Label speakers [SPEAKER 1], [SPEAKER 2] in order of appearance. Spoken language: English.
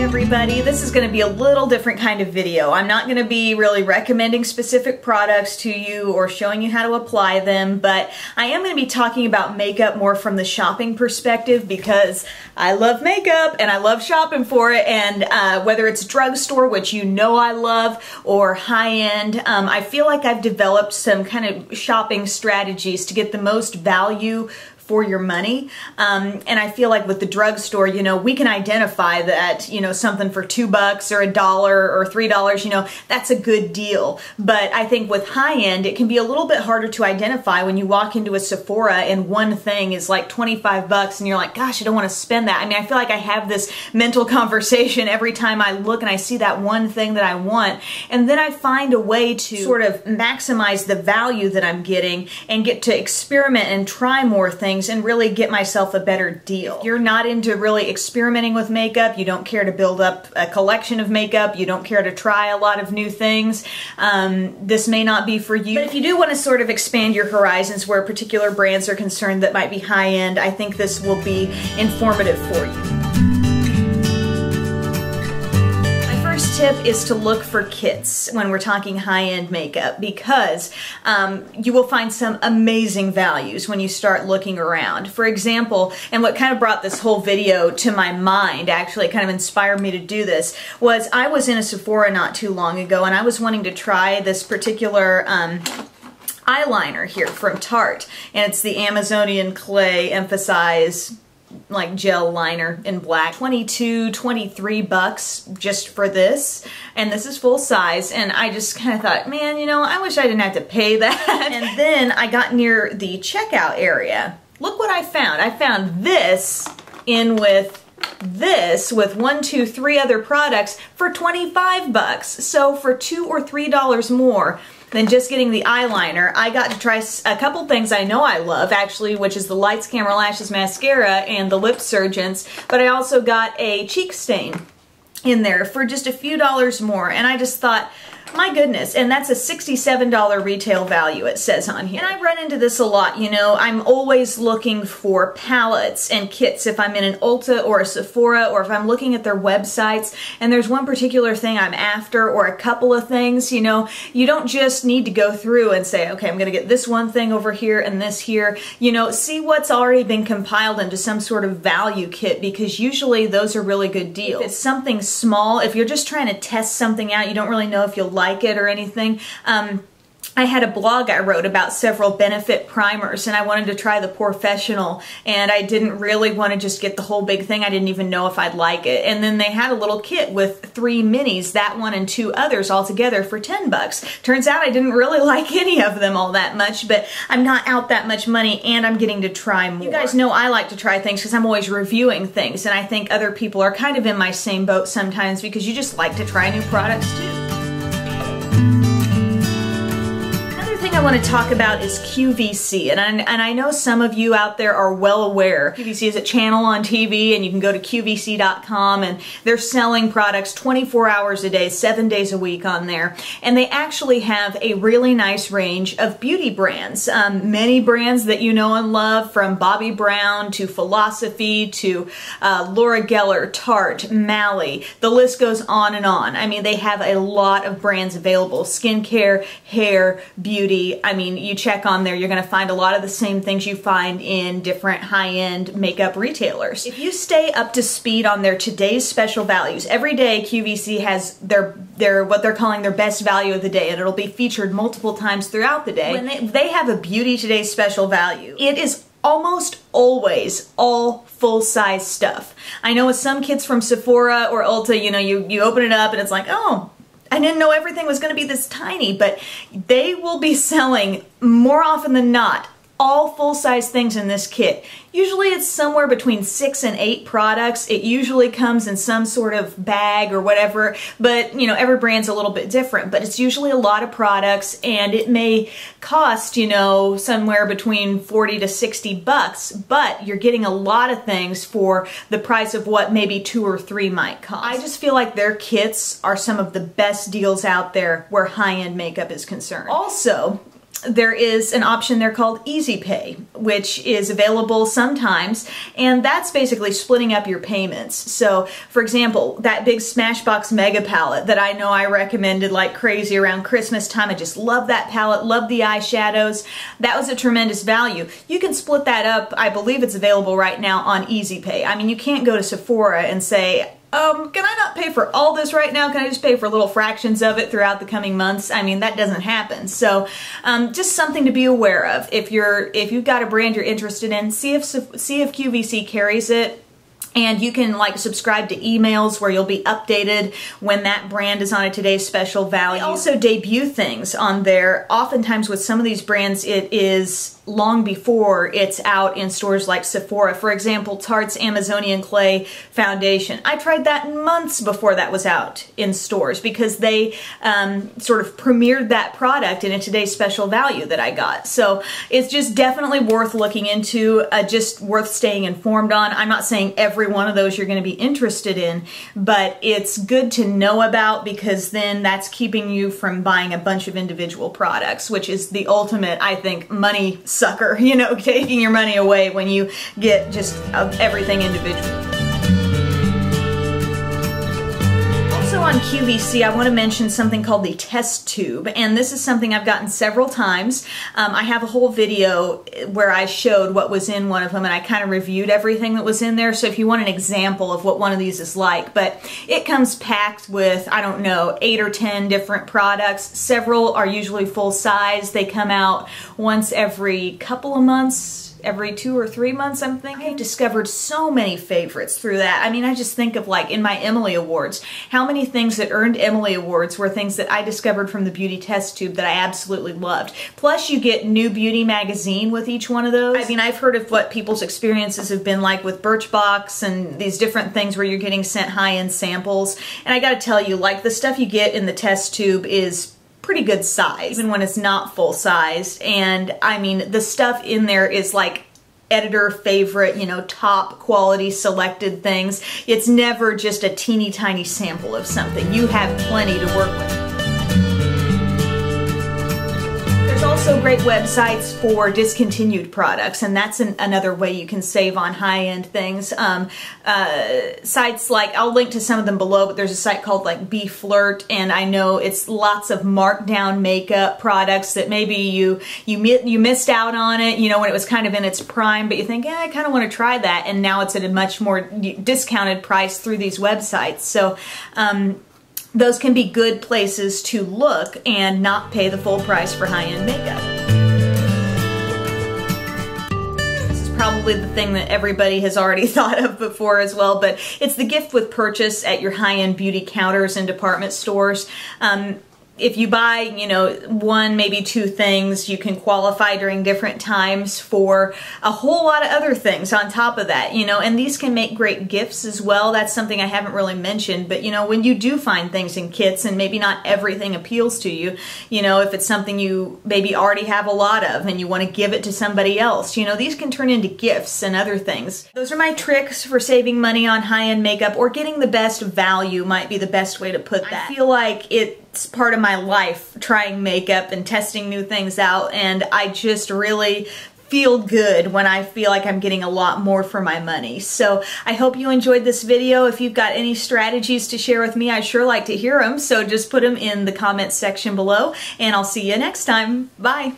[SPEAKER 1] everybody. This is going to be a little different kind of video. I'm not going to be really recommending specific products to you or showing you how to apply them, but I am going to be talking about makeup more from the shopping perspective because I love makeup and I love shopping for it, and whether it's drugstore, which you know I love, or high-end, I feel like I've developed some kind of shopping strategies to get the most value for your money. And I feel like with the drugstore, you know, we can identify that, you know, something for $2 or $1 or $3, you know, that's a good deal. But I think with high end, it can be a little bit harder to identify when you walk into a Sephora and one thing is like $25 and you're like, gosh, I don't want to spend that. I mean, I feel like I have this mental conversation every time I look and I see that one thing that I want. And then I find a way to sort of maximize the value that I'm getting and get to experiment and try more things and really get myself a better deal. If you're not into really experimenting with makeup, you don't care to build up a collection of makeup, you don't care to try a lot of new things, this may not be for you. But if you do want to sort of expand your horizons where particular brands are concerned that might be high-end, I think this will be informative for you. Tip is to look for kits when we're talking high-end makeup, because you will find some amazing values when you start looking around. For example, and what kind of brought this whole video to my mind, actually kind of inspired me to do this, was I was in a Sephora not too long ago and I was wanting to try this particular eyeliner here from Tarte, and it's the Amazonian Clay Emphasize like gel liner in black. 22, 23 bucks just for this, and this is full size, and I just kind of thought, man, you know, I wish I didn't have to pay that. And then I got near the checkout area. Look what I found. I found this in with this with 1, 2, 3 other products for 25 bucks. So for $2 or $3 more than just getting the eyeliner, I got to try a couple things I know I love, actually, which is the Lights, Camera, Lashes mascara and the Lip Surgeons, but I also got a cheek stain in there for just a few dollars more, and I just thought, my goodness, and that's a $67 retail value, it says on here. And I run into this a lot, you know, I'm always looking for palettes and kits if I'm in an Ulta or a Sephora, or if I'm looking at their websites and there's one particular thing I'm after, or a couple of things, you know, you don't just need to go through and say, okay, I'm gonna get this one thing over here and this here, you know, see what's already been compiled into some sort of value kit, because usually those are really good deals. If it's something small, if you're just trying to test something out, you don't really know if you'll like it or anything. I had a blog I wrote about several benefit primers, and I wanted to try the Professional, and I didn't really want to just get the whole big thing. I didn't even know if I'd like it. And then they had a little kit with 3 minis, that one and 2 others all together for 10 bucks. Turns out I didn't really like any of them all that much, but I'm not out that much money and I'm getting to try more. You guys know I like to try things because I'm always reviewing things, and I think other people are kind of in my same boat sometimes because you just like to try new products too. I want to talk about is QVC, and I know some of you out there are well aware. QVC is a channel on TV, and you can go to QVC.com, and they're selling products 24 hours a day, 7 days a week on there, and they actually have a really nice range of beauty brands. Many brands that you know and love, from Bobbi Brown to Philosophy to Laura Geller, Tarte, Mally, the list goes on and on. I mean, they have a lot of brands available. Skincare, hair, beauty. I mean, you check on there, you're going to find a lot of the same things you find in different high-end makeup retailers. If you stay up to speed on their today's special values, every day QVC has their what they're calling their best value of the day, and it'll be featured multiple times throughout the day. When they have a beauty today's special value, it is almost always all full-size stuff. I know with some kits from Sephora or Ulta, you know, you open it up and it's like, oh, I didn't know everything was going to be this tiny, but they will be selling, more often than not, all full-size things in this kit. Usually it's somewhere between 6 and 8 products. It usually comes in some sort of bag or whatever, but you know, every brand's a little bit different, but it's usually a lot of products, and it may cost, you know, somewhere between 40 to 60 bucks, but you're getting a lot of things for the price of what maybe 2 or 3 might cost. I just feel like their kits are some of the best deals out there where high-end makeup is concerned. Also, there is an option there called Easy Pay, which is available sometimes, and that's basically splitting up your payments. So, for example, that big Smashbox Mega palette that I know I recommended like crazy around Christmas time, I just love that palette, love the eyeshadows. That was a tremendous value. You can split that up. I believe it's available right now on Easy Pay. I mean, you can't go to Sephora and say, can I not pay for all this right now? Can I just pay for little fractions of it throughout the coming months? I mean, that doesn't happen. So just something to be aware of. If you've got a brand you're interested in, see if QVC carries it. And you can like subscribe to emails where you'll be updated when that brand is on a today's special value. They also debut things on there. Oftentimes with some of these brands, it is long before it's out in stores like Sephora. For example, Tarte's Amazonian Clay Foundation. I tried that months before that was out in stores because they sort of premiered that product in a today's special value that I got. So it's just definitely worth looking into, just worth staying informed on. I'm not saying every one of those you're going to be interested in, but it's good to know about because then that's keeping you from buying a bunch of individual products, which is the ultimate, I think, money sucker, you know, taking your money away when you get just everything individual. Also on QVC, I want to mention something called the test tube, and this is something I've gotten several times. I have a whole video where I showed what was in one of them, and I kind of reviewed everything that was in there, so if you want an example of what one of these is like, but it comes packed with, I don't know, 8 or 10 different products. Several are usually full size. They come out once every couple of months, every 2 or 3 months, I'm thinking. I've discovered so many favorites through that. I mean, I just think of like in my Emily Awards, how many things that earned Emily Awards were things that I discovered from the beauty test tube that I absolutely loved. Plus you get New Beauty magazine with each one of those. I mean, I've heard of what people's experiences have been like with Birchbox and these different things where you're getting sent high-end samples. And I gotta tell you, like the stuff you get in the test tube is pretty good size, even when it's not full sized. And I mean, the stuff in there is like editor favorite, you know, top quality selected things. It's never just a teeny tiny sample of something. You have plenty to work with. There's also great websites for discontinued products, and that's another way you can save on high-end things. Sites like, I'll link to some of them below, but there's a site called like Be Flirt, and I know it's lots of markdown makeup products that maybe you missed out on it, you know, when it was kind of in its prime, but you think, I kind of want to try that, and now it's at a much more discounted price through these websites. So those can be good places to look and not pay the full price for high-end makeup. This is probably the thing that everybody has already thought of before as well, but it's the gift with purchase at your high-end beauty counters and department stores. If you buy, you know, 1, maybe 2 things, you can qualify during different times for a whole lot of other things on top of that, you know, and these can make great gifts as well. That's something I haven't really mentioned, but you know, when you do find things in kits and maybe not everything appeals to you, you know, if it's something you maybe already have a lot of and you want to give it to somebody else, you know, these can turn into gifts and other things. Those are my tricks for saving money on high-end makeup, or getting the best value might be the best way to put that. I feel like it's part of my life trying makeup and testing new things out, and I just really feel good when I feel like I'm getting a lot more for my money. So I hope you enjoyed this video. If you've got any strategies to share with me, I'd sure like to hear them, so just put them in the comments section below, and I'll see you next time. Bye!